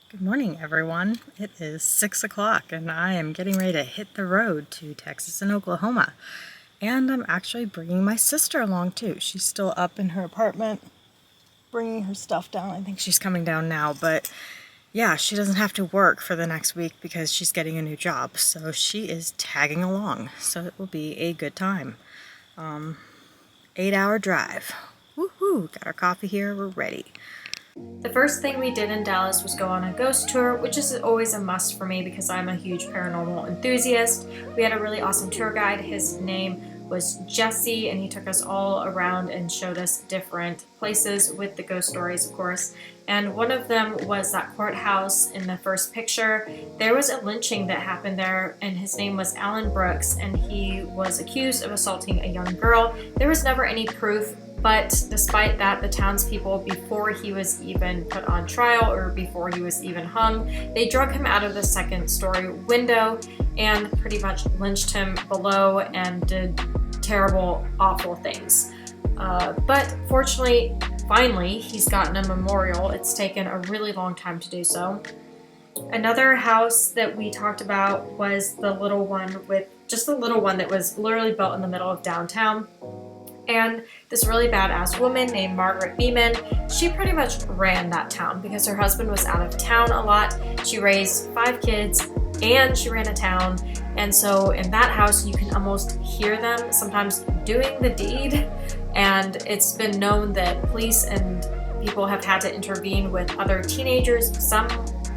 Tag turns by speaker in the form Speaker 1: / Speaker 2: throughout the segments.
Speaker 1: Good morning, everyone. It is 6 o'clock and I am getting ready to hit the road to Texas and Oklahoma. And I'm actually bringing my sister along too. She's still up in her apartment bringing her stuff down. I think she's coming down now, but yeah, she doesn't have to work for the next week because she's getting a new job. So she is tagging along. So it will be a good time. 8-hour drive. Woohoo! Got our coffee here. We're ready.
Speaker 2: The first thing we did in Dallas was go on a ghost tour, which is always a must for me because I'm a huge paranormal enthusiast. We had a really awesome tour guide. His name was Jesse, and he took us all around and showed us different places with the ghost stories, of course. And one of them was that courthouse in the first picture. There was a lynching that happened there, and his name was Alan Brooks, and he was accused of assaulting a young girl. There was never any proof. But despite that, the townspeople, before he was even put on trial or before he was even hung, they drug him out of the second-story window and pretty much lynched him below and did terrible, awful things. But fortunately, finally, he's gotten a memorial. It's taken a really long time to do so. Another house that we talked about was the little one that was literally built in the middle of downtown. And this really badass woman named Margaret Beeman, she pretty much ran that town because her husband was out of town a lot. She raised 5 kids and she ran a town. And so in that house, you can almost hear them sometimes doing the deed. And it's been known that police and people have had to intervene with other teenagers,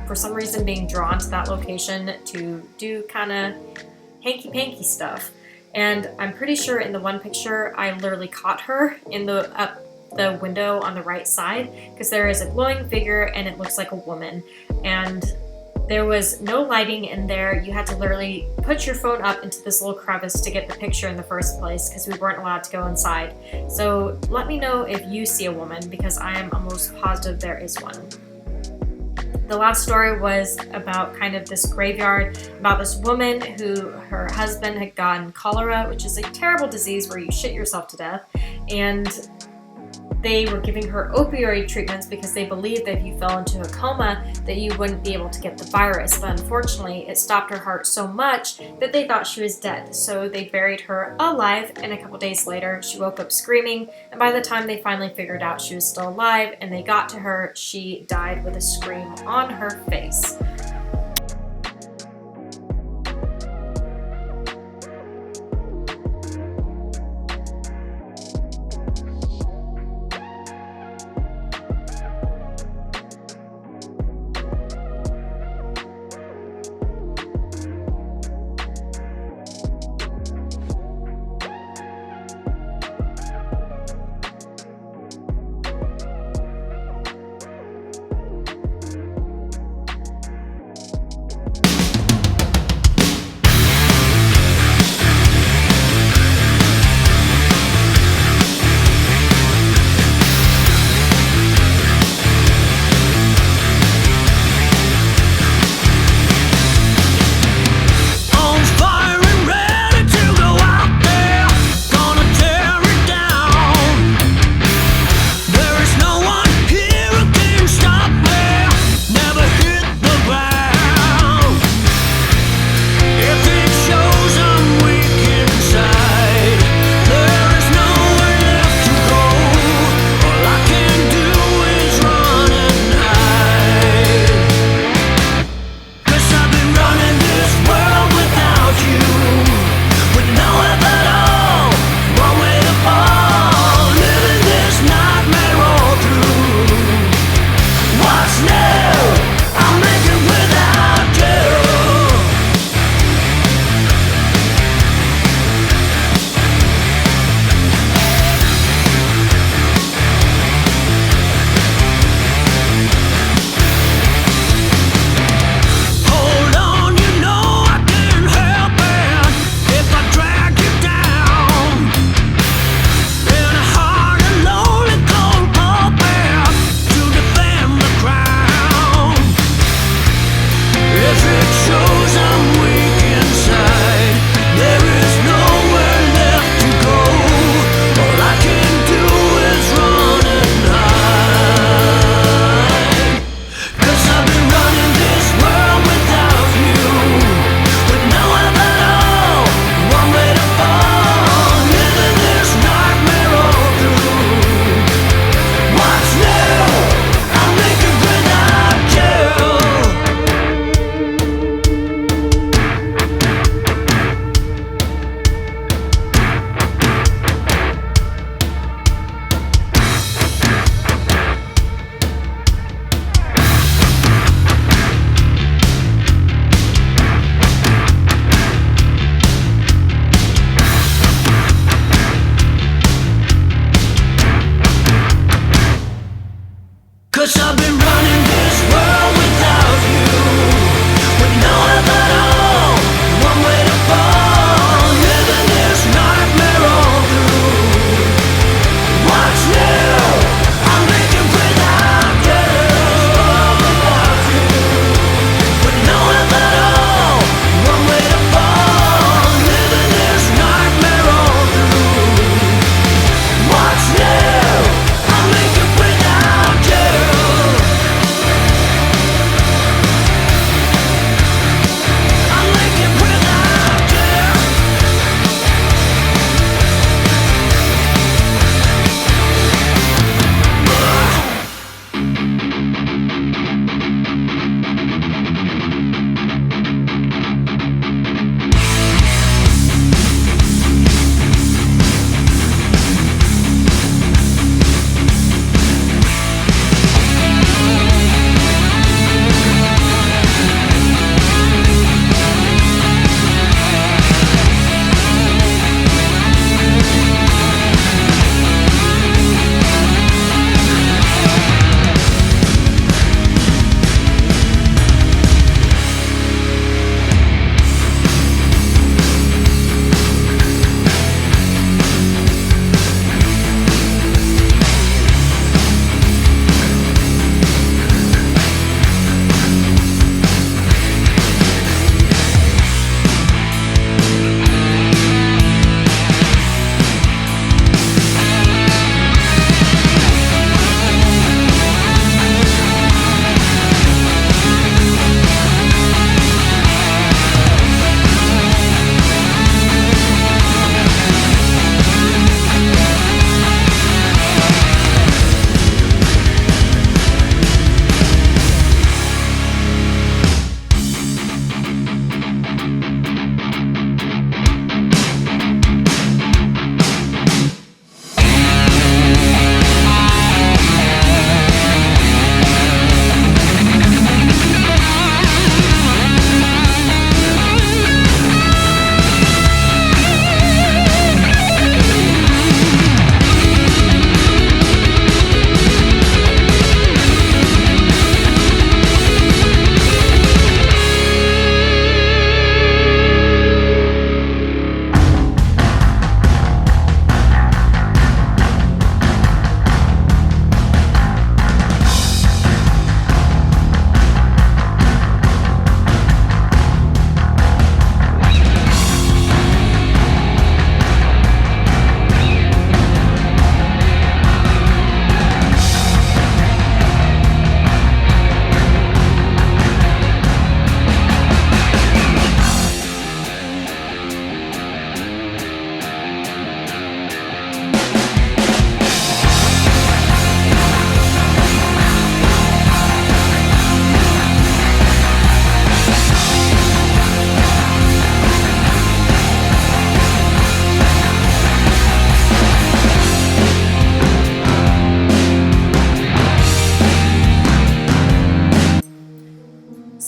Speaker 2: for some reason being drawn to that location to do kind of hanky-panky stuff. And I'm pretty sure in the one picture, I literally caught her in the window on the right side because there is a glowing figure and it looks like a woman. And there was no lighting in there. You had to literally put your phone up into this little crevice to get the picture in the first place because we weren't allowed to go inside. So let me know if you see a woman because I am almost positive there is one. The last story was about kind of this graveyard, about this woman who her husband had gotten cholera, which is a terrible disease where you shit yourself to death. And they were giving her opioid treatments because they believed that if you fell into a coma that you wouldn't be able to get the virus. But unfortunately, it stopped her heart so much that they thought she was dead. So they buried her alive, and a couple days later, she woke up screaming. And by the time they finally figured out she was still alive and they got to her, she died with a scream on her face.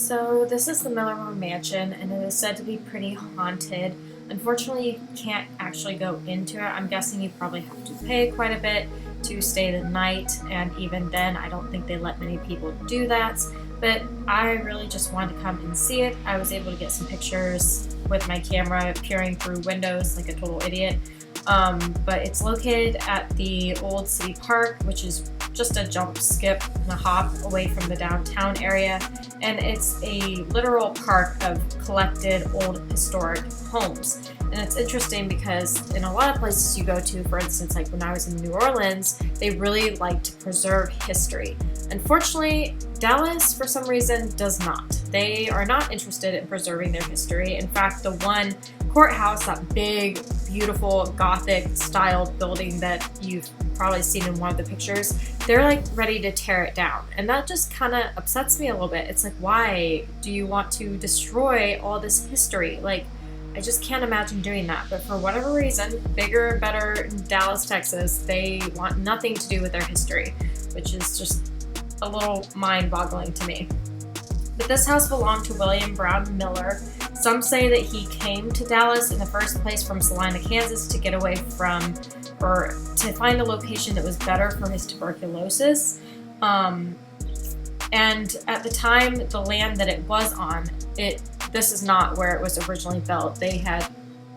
Speaker 2: So this is the Millermore mansion, and it is said to be pretty haunted. Unfortunately, you can't actually go into it. I'm guessing you probably have to pay quite a bit to stay the night, and even then, I don't think they let many people do that. But I really just wanted to come and see it. I was able to get some pictures with my camera peering through windows like a total idiot. But it's located at the old city park, which is just a jump, skip, and a hop away from the downtown area. And it's a literal park of collected old historic homes. And it's interesting because in a lot of places you go to, for instance, like when I was in New Orleans, they really like to preserve history. Unfortunately, Dallas, for some reason, does not. They are not interested in preserving their history. In fact, the one courthouse, that big, beautiful, Gothic-styled building that you've probably seen in one of the pictures, they're like ready to tear it down. And that just kind of upsets me a little bit. It's like, why do you want to destroy all this history? Like, I just can't imagine doing that. But for whatever reason, bigger and better in Dallas, Texas, they want nothing to do with their history, which is just a little mind-boggling to me. But this house belonged to William Brown Miller. Some say that he came to Dallas in the first place from Salina, Kansas to get away from, or to find a location that was better for his tuberculosis. And at the time, the land that it was on, this is not where it was originally built. They had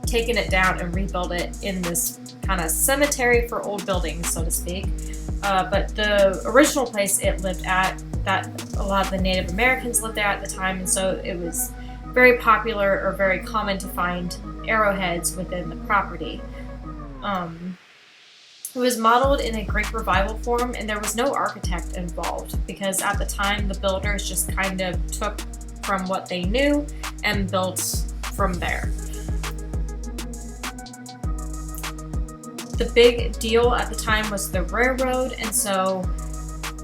Speaker 2: taken it down and rebuilt it in this kind of cemetery for old buildings, so to speak. But the original place it lived at, that a lot of the Native Americans lived there at the time, and so it was very popular or very common to find arrowheads within the property. It was modeled in a Greek revival form, and there was no architect involved because at the time the builders just kind of took from what they knew and built from there. The big deal at the time was the railroad, and so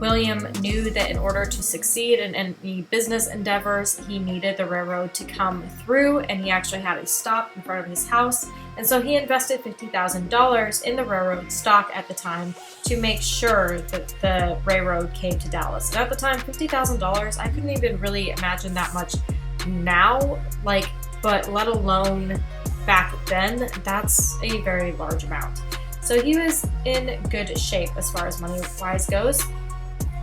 Speaker 2: William knew that in order to succeed in any business endeavors, he needed the railroad to come through, and he actually had a stop in front of his house. And so he invested $50,000 in the railroad stock at the time to make sure that the railroad came to Dallas. And at the time, $50,000, I couldn't even really imagine that much now, but let alone back then, that's a very large amount. So he was in good shape as far as money-wise goes.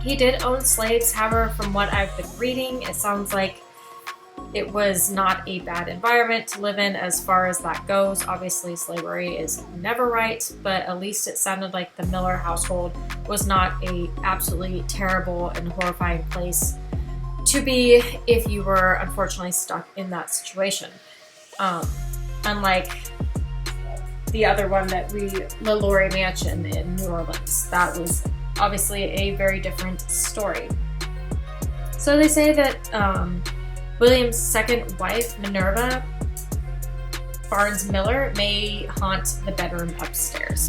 Speaker 2: He did own slaves, however, from what I've been reading, it sounds like it was not a bad environment to live in as far as that goes. Obviously, slavery is never right, but at least it sounded like the Miller household was not a absolutely terrible and horrifying place to be if you were unfortunately stuck in that situation. Unlike the other one the Laurie Mansion in New Orleans. That was obviously a very different story. So they say that William's second wife, Minerva Barnes Miller, may haunt the bedroom upstairs.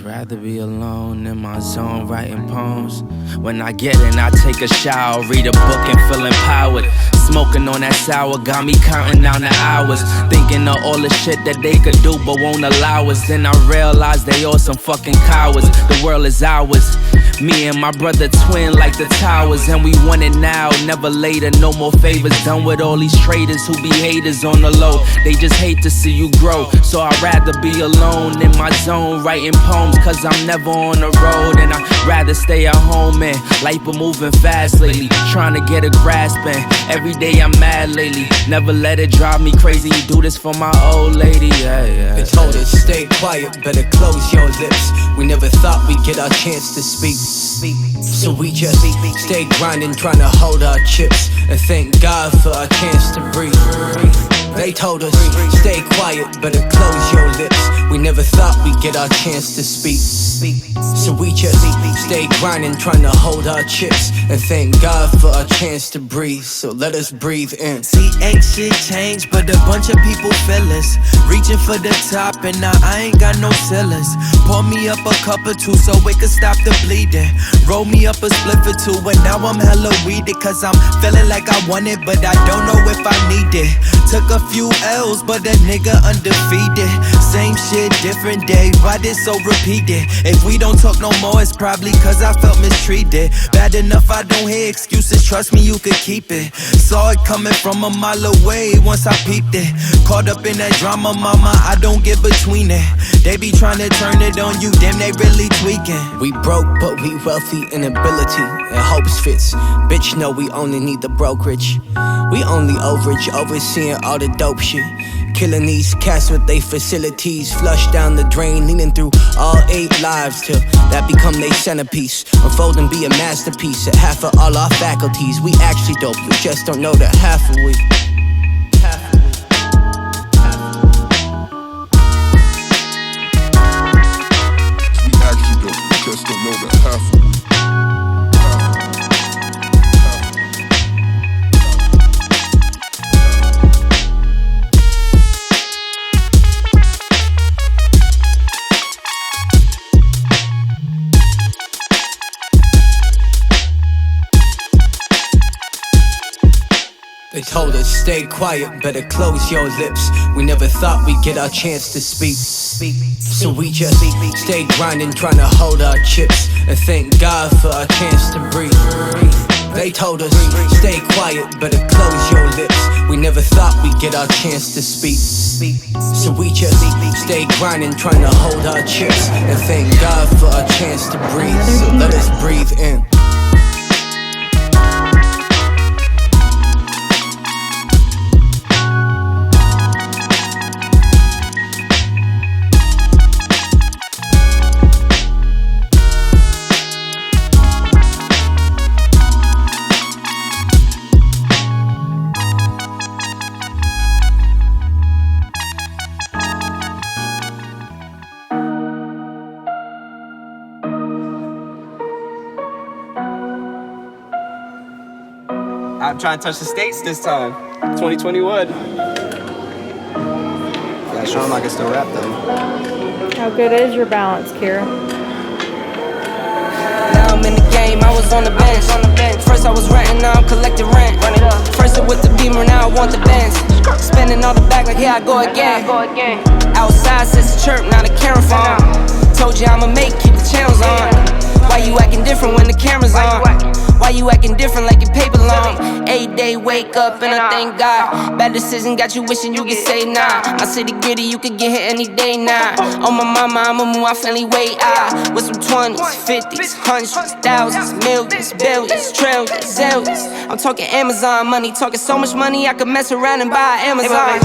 Speaker 3: Rather be alone in my zone writing poems. When I get in, I take a shower, read a book and feel empowered. Smoking on that sour got me counting down the hours, thinking of all the shit that they could do but won't allow us. Then I realized they all some fucking cowards. The world is ours, Me and my brother twin like the towers, and we want it now, never later. No more favors, done with all these traitors who be haters on the low. They just hate to see you grow, so I'd rather be alone in my zone, writing poems, cause I'm never on the road. And I'd rather stay at home, and life been moving fast lately, trying to get a grasp, and every day I'm mad lately. Never let it drive me crazy, do this for my old lady, yeah.
Speaker 4: They told us stay quiet, better close your lips. We never thought we'd get our chance to speak. So we just stay grinding, trying to hold our chips, and thank God for our chance to breathe. They told us stay quiet, better close your lips. We never thought we'd get our chance to speak. So we just stay grinding, trying to hold our chips, and thank God for our chance to breathe. So let us breathe in.
Speaker 5: See, ain't shit changed, but a bunch of people feel us. Reaching for the top, and now I ain't got no ceilings. Pour me up a cup or two so it can stop the bleeding. Roll me up a spliff or two, and now I'm hella weeded. Cause I'm feeling like I want it, but I don't know if I need it. Took a few L's, but that nigga undefeated. Same shit, different day, why this so repeated? If we don't talk no more, it's probably cause I felt mistreated. Bad enough I don't hear excuses, trust me you could keep it. Saw it coming from a mile away once I peeped it. Caught up in that drama, mama, I don't get between it. They be trying to turn it on you, damn they really tweaking.
Speaker 4: We broke, but we wealthy in ability and hopes fits. Bitch, no, we only need the brokerage. We only overage, overseeing all the dope shit. Killing these cats with they facilities. Flush down the drain, leaning through all 8 lives till that become they centerpiece. Unfold and be a masterpiece at half of all our faculties. We actually dope, you just don't know the half of we.
Speaker 6: We actually dope, you just don't know the half of we.
Speaker 4: They told us stay quiet, better close your lips. We never thought we'd get our chance to speak. So we just stay grinding, trying to hold our chips, and thank God for our chance to breathe. They told us stay quiet, better close your lips. We never thought we'd get our chance to speak. So we just stay grinding, trying to hold our chips, and thank God for our chance to breathe. So let us breathe in.
Speaker 7: I'm trying to touch the states this time. 2021. Yeah, sure I can still rap though.
Speaker 1: How good is your balance, Kira?
Speaker 8: Now I'm in the game, I was on the bench. First I was renting, now I'm collecting rent. First it with the Beamer, now I want the Benz. Spending all the back like here I go again. Outside says the chirp, now the camera phone. Told you I'ma make, keep the channels on. Why you acting different when the camera's on? Why you acting different like your paper long? 8-day wake up and I thank God. Bad decision got you wishing you could say nah. My city gritty, you could get hit any day now. On my mama, I'ma move my family way out. With some 20s, 50s, hundreds, thousands, millions, billions, trillions, zillions. I'm talking Amazon money, talking so much money I could mess around and buy Amazon.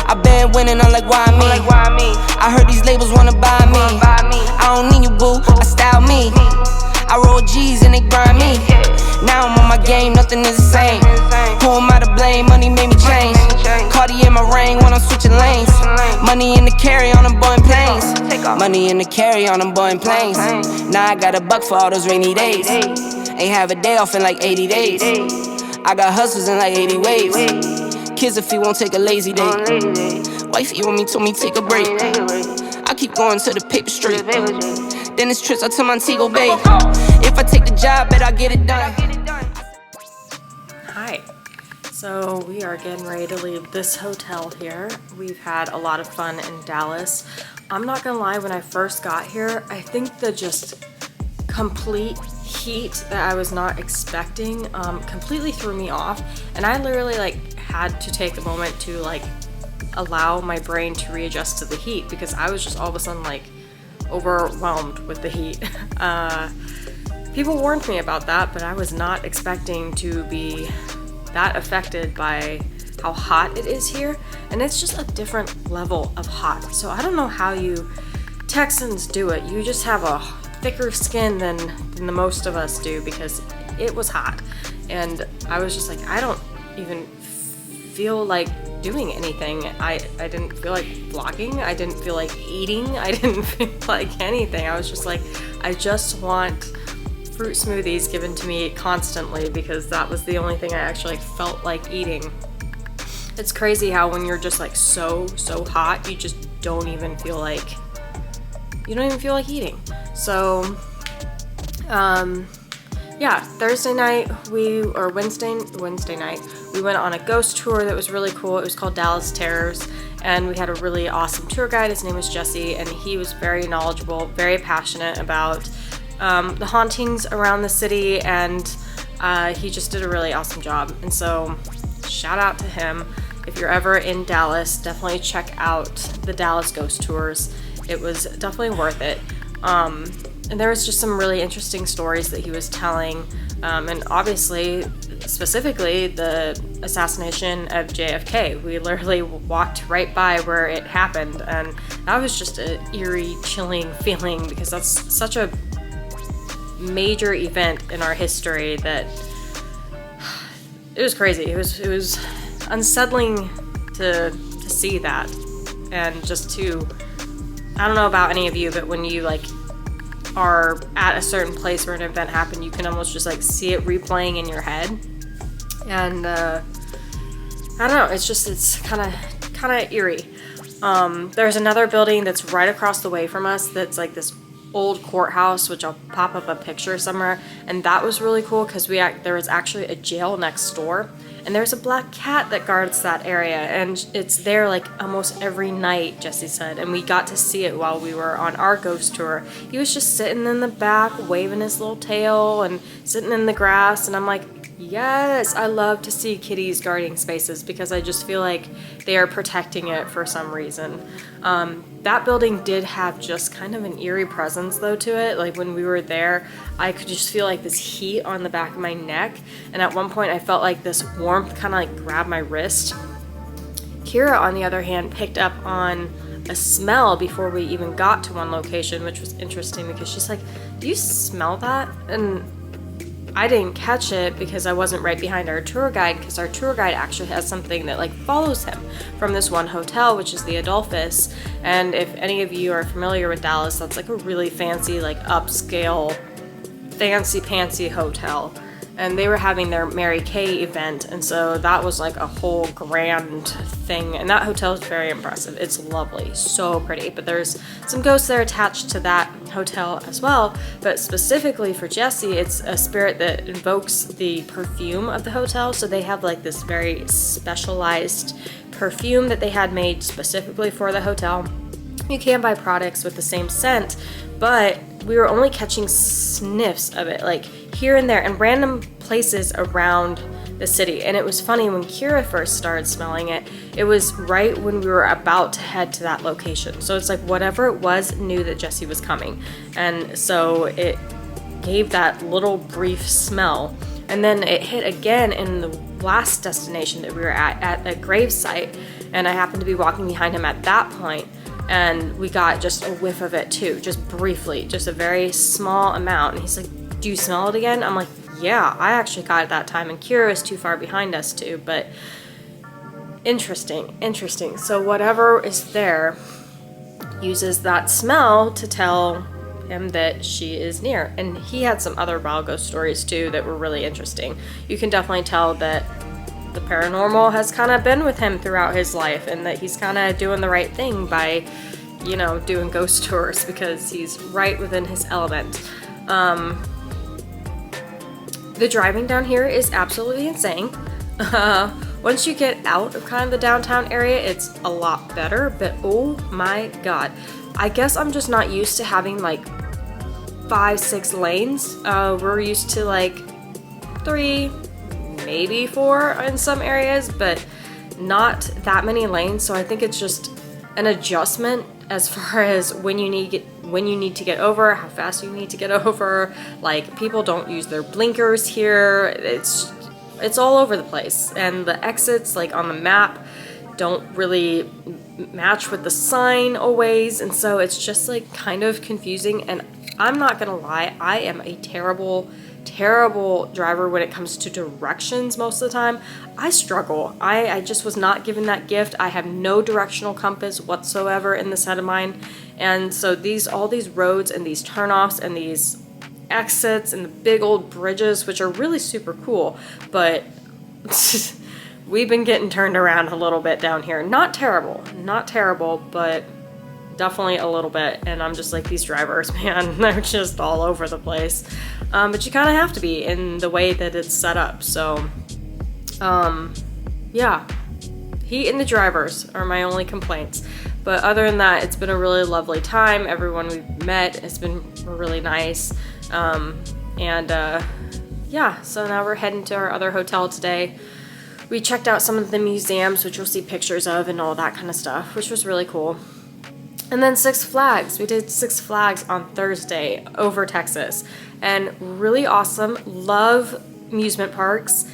Speaker 8: I been winning, I'm like, why me? I heard these labels wanna buy me. I don't need you, boo, I style me. I roll G's and they grind me. Now I'm on my game, nothing is the same. Who am I to blame? Money made me change. Cardi in my ring when I'm switching lanes. Money in the carry on them Boeing planes. Money in the carry on them Boeing planes. Now I got a buck for all those rainy days. Ain't have a day off in like 80 days. I got hustles in like 80 ways. Kids if he won't take a lazy day. Wifey on me, told me take a break. I keep going to the paper straight. Then it's trips out to Montego Bay. If I take the job, bet I get it done.
Speaker 1: Hi. So we are getting ready to leave this hotel here. We've had a lot of fun in Dallas. I'm not gonna lie, when I first got here, I think the just
Speaker 2: complete heat that I was not expecting completely threw me off, and I literally like had to take a moment to like allow my brain to readjust to the heat, because I was just all of a sudden like overwhelmed with the heat. People warned me about that, but I was not expecting to be that affected by how hot it is here, and it's just a different level of hot. So I don't know how you Texans do it. You just have a thicker skin than the most of us do, because it was hot, and I was just like, I don't even feel like doing anything. I didn't feel like vlogging. I didn't feel like eating. I didn't feel like anything. I was just like, I just want fruit smoothies given to me constantly, because that was the only thing I actually felt like eating. It's crazy how when you're just like so hot, you just don't even feel like eating. So yeah, Wednesday night we went on a ghost tour that was really cool. It was called Dallas Terrors, and we had a really awesome tour guide. His name was Jesse, and he was very knowledgeable, very passionate about the hauntings around the city, and he just did a really awesome job. And so shout out to him. If you're ever in Dallas, definitely check out the Dallas ghost tours. It was definitely worth it. And there was just some really interesting stories that he was telling, and obviously, specifically, the assassination of JFK. We literally walked right by where it happened, and that was just an eerie, chilling feeling, because that's such a major event in our history that it was crazy. It was unsettling to see that, and just to, I don't know about any of you, but when you like are at a certain place where an event happened, you can almost just like see it replaying in your head. And I don't know, it's kind of eerie. There's another building that's right across the way from us that's like this old courthouse, which I'll pop up a picture somewhere, and that was really cool because there was actually a jail next door, and there's a black cat that guards that area, and it's there like almost every night, Jesse said, and we got to see it while we were on our ghost tour. He was just sitting in the back waving his little tail and sitting in the grass, and I'm like, yes, I love to see kitties guarding spaces, because I just feel like they are protecting it for some reason. That building did have just kind of an eerie presence though to it. Like when we were there, I could just feel like this heat on the back of my neck, and at one point I felt like this warmth kind of like grabbed my wrist. Kira, on the other hand, picked up on a smell before we even got to one location, which was interesting because she's like, do you smell that? And I didn't catch it because I wasn't right behind our tour guide, because our tour guide actually has something that like follows him from this one hotel, which is the Adolphus. And if any of you are familiar with Dallas, that's like a really fancy, like upscale, fancy pantsy hotel. And they were having their Mary Kay event, and so that was like a whole grand thing. And that hotel is very impressive. It's lovely, so pretty. But there's some ghosts that are attached to that hotel as well. But specifically for Jesse, it's a spirit that invokes the perfume of the hotel. So they have like this very specialized perfume that they had made specifically for the hotel. You can buy products with the same scent, but we were only catching sniffs of it, like here and there, and random places around the city. And it was funny, when Kira first started smelling it, it was right when we were about to head to that location. So it's like whatever it was knew that Jesse was coming. And so it gave that little brief smell. And then it hit again in the last destination that we were at a grave site. And I happened to be walking behind him at that point, and we got just a whiff of it too, just briefly, just a very small amount. And he's like, do you smell it again? I'm like, yeah, I actually got it that time, and Kira is too far behind us too. But interesting. So whatever is there uses that smell to tell him that she is near. And he had some other wild ghost stories too that were really interesting. You can definitely tell that the paranormal has kind of been with him throughout his life, and that he's kind of doing the right thing by, you know, doing ghost tours, because he's right within his element. The driving down here is absolutely insane. Once you get out of kind of the downtown area, it's a lot better, but oh my god. I guess I'm just not used to having like 5-6 lanes. We're used to like 3, maybe 4 in some areas, but not that many lanes. So I think it's just an adjustment as far as when you need to get over, how fast you need to get over. Like, people don't use their blinkers here. It's all over the place, and the exits, like on the map, don't really match with the sign always, and so it's just like kind of confusing. And I'm not gonna lie, I am a terrible driver when it comes to directions. Most of the time I struggle. I just was not given that gift. I have no directional compass whatsoever in this head of mine, and so all these roads and these turnoffs and these exits and the big old bridges, which are really super cool, but we've been getting turned around a little bit down here. Not terrible, but definitely a little bit. And I'm just like, these drivers, man, they're just all over the place. But you kind of have to be in the way that it's set up. So, yeah, heat and the drivers are my only complaints. But other than that, it's been a really lovely time. Everyone we've met has been really nice. Yeah, so now we're heading to our other hotel today. We checked out some of the museums, which you'll see pictures of and all that kind of stuff, which was really cool. And then Six Flags. We did Six Flags on Thursday over Texas, and really awesome. Love amusement parks,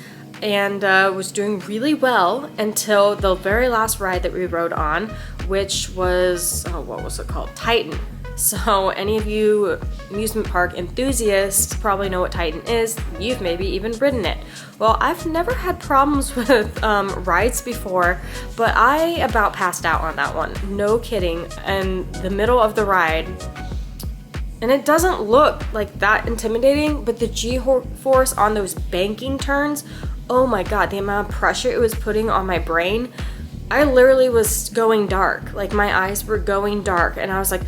Speaker 2: and was doing really well until the very last ride that we rode on, which was, what was it called? Titan. So any of you amusement park enthusiasts probably know what Titan is. You've maybe even ridden it. Well, I've never had problems with rides before, but I about passed out on that one. No kidding. In the middle of the ride, and it doesn't look like that intimidating, but the G-force on those banking turns, oh my God, the amount of pressure it was putting on my brain. I literally was going dark. Like, my eyes were going dark, and I was like,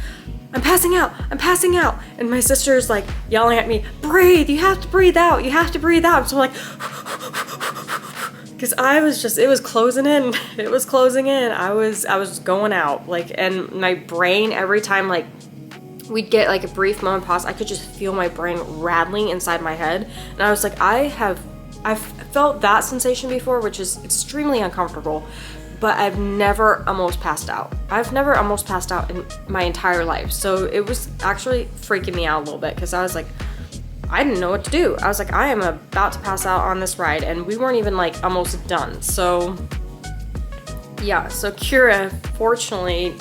Speaker 2: I'm passing out. And my sister's like yelling at me, breathe, you have to breathe out. So I'm like, because it was closing in. I was going out, like, and my brain, every time like we'd get like a brief moment pause, I could just feel my brain rattling inside my head. And I was like, I've felt that sensation before, which is extremely uncomfortable, but I've never almost passed out. I've never almost passed out in my entire life. So it was actually freaking me out a little bit, because I was like, I didn't know what to do. I was like, I am about to pass out on this ride, and we weren't even like almost done. So yeah, so Kira fortunately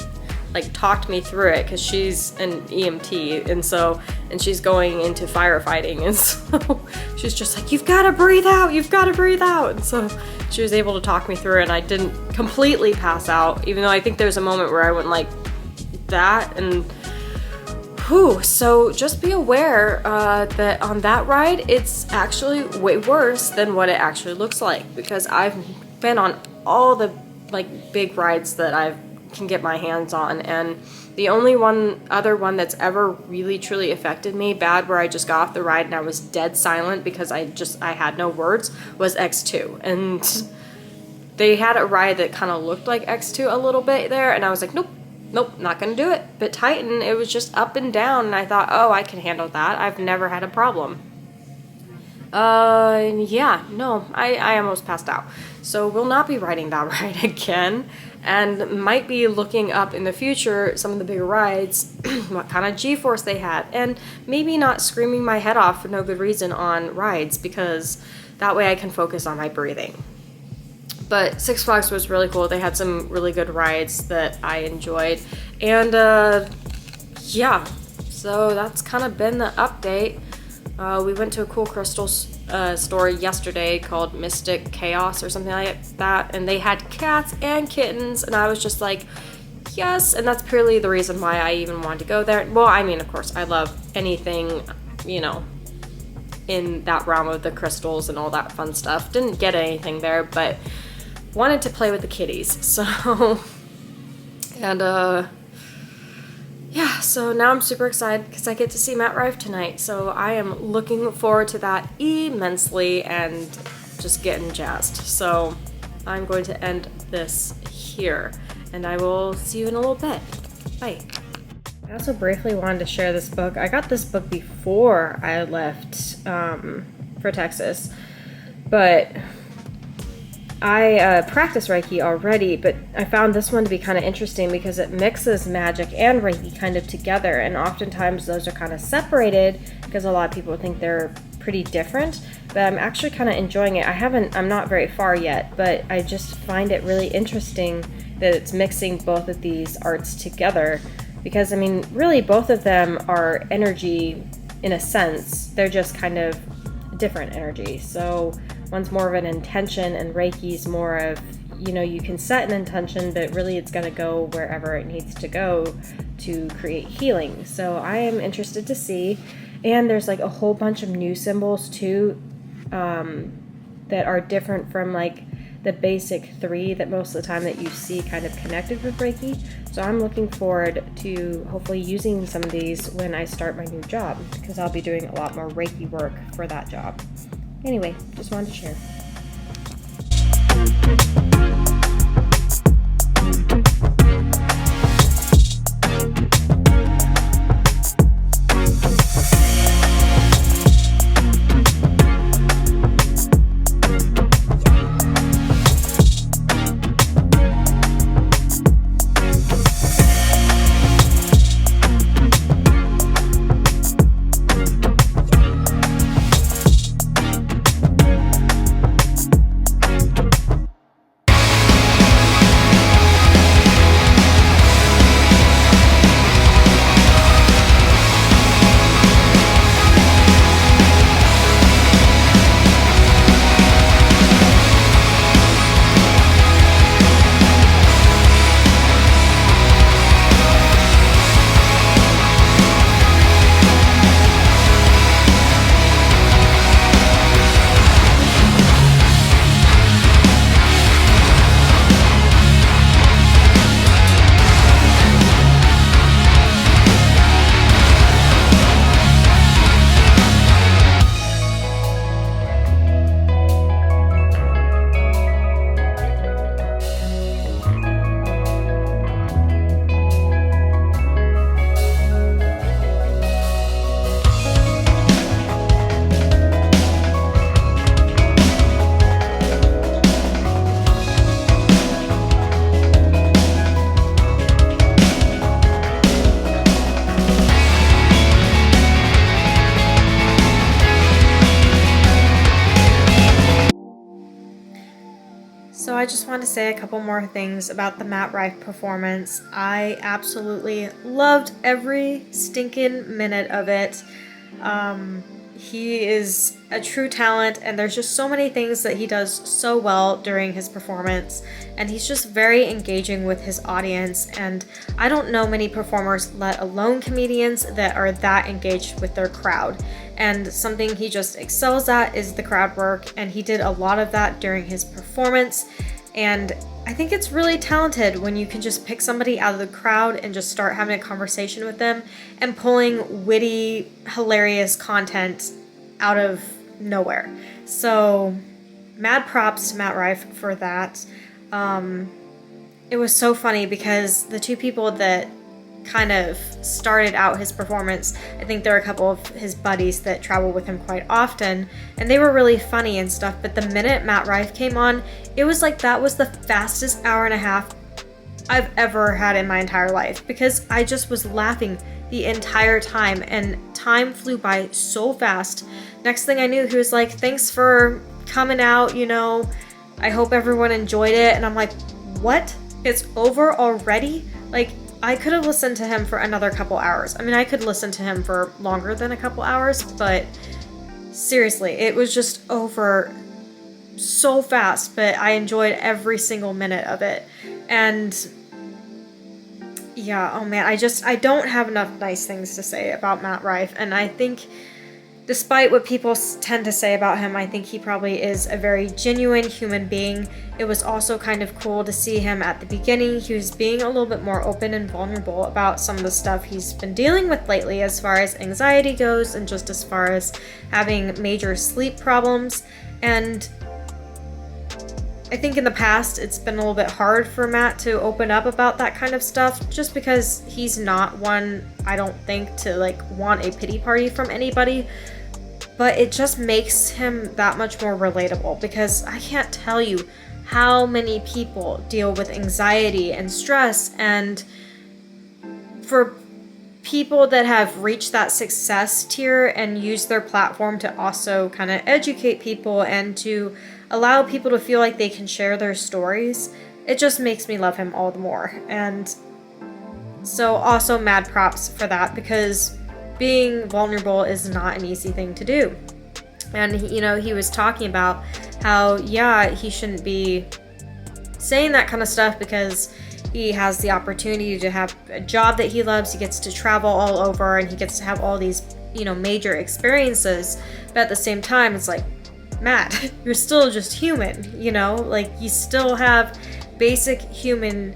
Speaker 2: like talked me through it, because she's an EMT, and she's going into firefighting, and so she's just like, you've got to breathe out, and so she was able to talk me through it, and I didn't completely pass out, even though I think there's a moment where I went like that, and whew. So just be aware that on that ride, it's actually way worse than what it actually looks like, because I've been on all the like big rides that I can get my hands on, and the only other one that's ever really truly affected me bad, where I just got off the ride and I was dead silent because I had no words, was X2. And they had a ride that kind of looked like X2 a little bit there, and I was like, nope, not gonna do it. But Titan, it was just up and down, and I thought, oh, I can handle that. I've never had a problem. Yeah, no, I almost passed out. So we'll not be riding that ride again, and might be looking up in the future some of the bigger rides, what kind of G-force they had, and maybe not screaming my head off for no good reason on rides, because that way I can focus on my breathing. But Six Flags was really cool. They had some really good rides that I enjoyed, and yeah, so that's kind of been the update. We went to a cool crystal store yesterday called Mystic Chaos or something like that, and they had cats and kittens, and I was just like, yes, and that's purely the reason why I even wanted to go there. Well, I mean, of course, I love anything, you know, in that realm of the crystals and all that fun stuff. Didn't get anything there, but wanted to play with the kitties, so, and yeah, so now I'm super excited because I get to see Matt Rife tonight, so I am looking forward to that immensely and just getting jazzed. So I'm going to end this here, and I will see you in a little bit. Bye. I also briefly wanted to share this book. I got this book before I left for Texas, but I practice Reiki already, but I found this one to be kind of interesting because it mixes magic and Reiki kind of together, and oftentimes those are kind of separated because a lot of people think they're pretty different, but I'm actually kind of enjoying it. I'm not very far yet, but I just find it really interesting that it's mixing both of these arts together because, I mean, really both of them are energy in a sense. They're just kind of different energy. So one's more of an intention and Reiki's more of, you know, you can set an intention, but really it's going to go wherever it needs to go to create healing. So I am interested to see. And there's like a whole bunch of new symbols too that are different from like the basic 3 that most of the time that you see kind of connected with Reiki. So I'm looking forward to hopefully using some of these when I start my new job because I'll be doing a lot more Reiki work for that job. Anyway, just wanted to share. So I just want to say a couple more things about the Matt Rife performance. I absolutely loved every stinking minute of it. He is a true talent, and there's just so many things that he does so well during his performance, and he's just very engaging with his audience, and I don't know many performers, let alone comedians, that are that engaged with their crowd. And something he just excels at is the crowd work, and he did a lot of that during his performance. And I think it's really talented when you can just pick somebody out of the crowd and just start having a conversation with them and pulling witty, hilarious content out of nowhere. So mad props to Matt Rife for that. It was so funny because the two people that kind of started out his performance, I think there are a couple of his buddies that travel with him quite often, and they were really funny and stuff, but the minute Matt Rife came on, it was like that was the fastest hour and a half I've ever had in my entire life, because I just was laughing the entire time, and time flew by so fast. Next thing I knew, he was like, thanks for coming out, you know, I hope everyone enjoyed it, and I'm like, what? It's over already? Like, I could have listened to him for another couple hours. I mean, I could listen to him for longer than a couple hours, but seriously, it was just over so fast, but I enjoyed every single minute of it. And yeah, oh man, I don't have enough nice things to say about Matt Rife, and I think despite what people tend to say about him, I think he probably is a very genuine human being. It was also kind of cool to see him at the beginning. He was being a little bit more open and vulnerable about some of the stuff he's been dealing with lately as far as anxiety goes, and just as far as having major sleep problems. And I think in the past it's been a little bit hard for Matt to open up about that kind of stuff, just because he's not one, I don't think, to like want a pity party from anybody. But it just makes him that much more relatable, because I can't tell you how many people deal with anxiety and stress, and for people that have reached that success tier and use their platform to also kind of educate people and to allow people to feel like they can share their stories, it just makes me love him all the more. And so also mad props for that, because being vulnerable is not an easy thing to do. And you know, he was talking about how, yeah, he shouldn't be saying that kind of stuff because he has the opportunity to have a job that he loves, he gets to travel all over, and he gets to have all these, you know, major experiences. But at the same time, it's like, Matt, you're still just human, you know? Like, you still have basic human,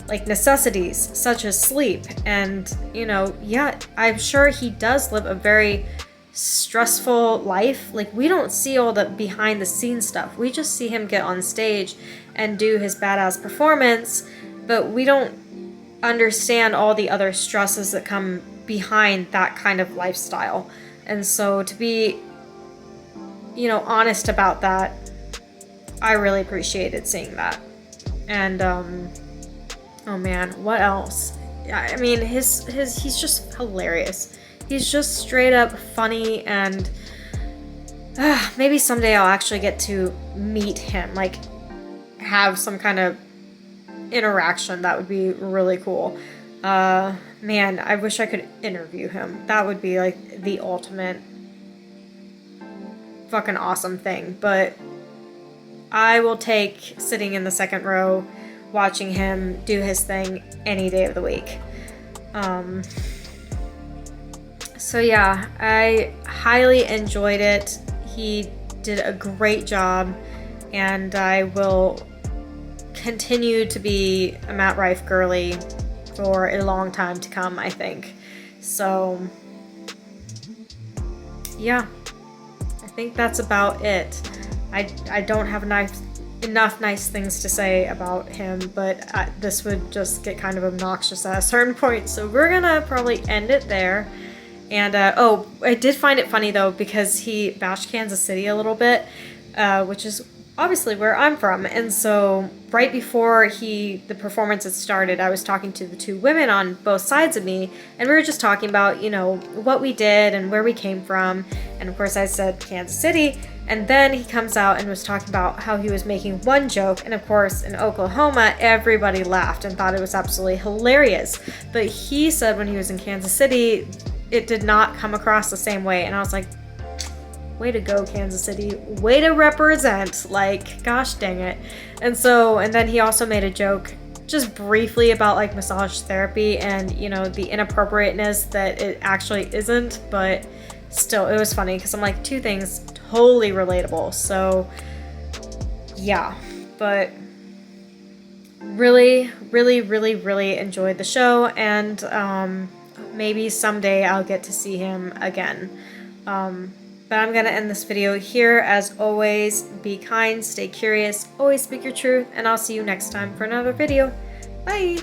Speaker 2: like, necessities, such as sleep. And, you know, yeah, I'm sure he does live a very stressful life. Like, we don't see all the behind the scenes stuff. We just see him get on stage and do his badass performance, but we don't understand all the other stresses that come behind that kind of lifestyle. And so to be, you know, honest about that, I really appreciated seeing that. And oh man, what else? I mean, he's just hilarious. He's just straight up funny, and maybe someday I'll actually get to meet him, like have some kind of interaction. That would be really cool. Man, I wish I could interview him. That would be like the ultimate fucking awesome thing. But I will take sitting in the second row watching him do his thing any day of the week. So yeah, I highly enjoyed it. He did a great job, and I will continue to be a Matt Rife girly for a long time to come, I think. So yeah, I think that's about it. I don't have enough nice things to say about him, but this would just get kind of obnoxious at a certain point, so we're gonna probably end it there. And oh, I did find it funny though, because he bashed Kansas City a little bit, which is obviously where I'm from. And so right before the performance had started, I was talking to the two women on both sides of me, and we were just talking about, you know, what we did and where we came from. And of course I said Kansas City, and then he comes out and was talking about how he was making one joke, and of course in Oklahoma everybody laughed and thought it was absolutely hilarious. But he said when he was in Kansas City, it did not come across the same way. And I was like, way to go, Kansas City. Way to represent. Like, gosh dang it. And then he also made a joke just briefly about like massage therapy and, you know, the inappropriateness that it actually isn't. But still, it was funny because I'm like, two things totally relatable. So yeah, but really, really, really, really enjoyed the show. And maybe someday I'll get to see him again. But I'm going to end this video here. As always, be kind, stay curious, always speak your truth, and I'll see you next time for another video. Bye!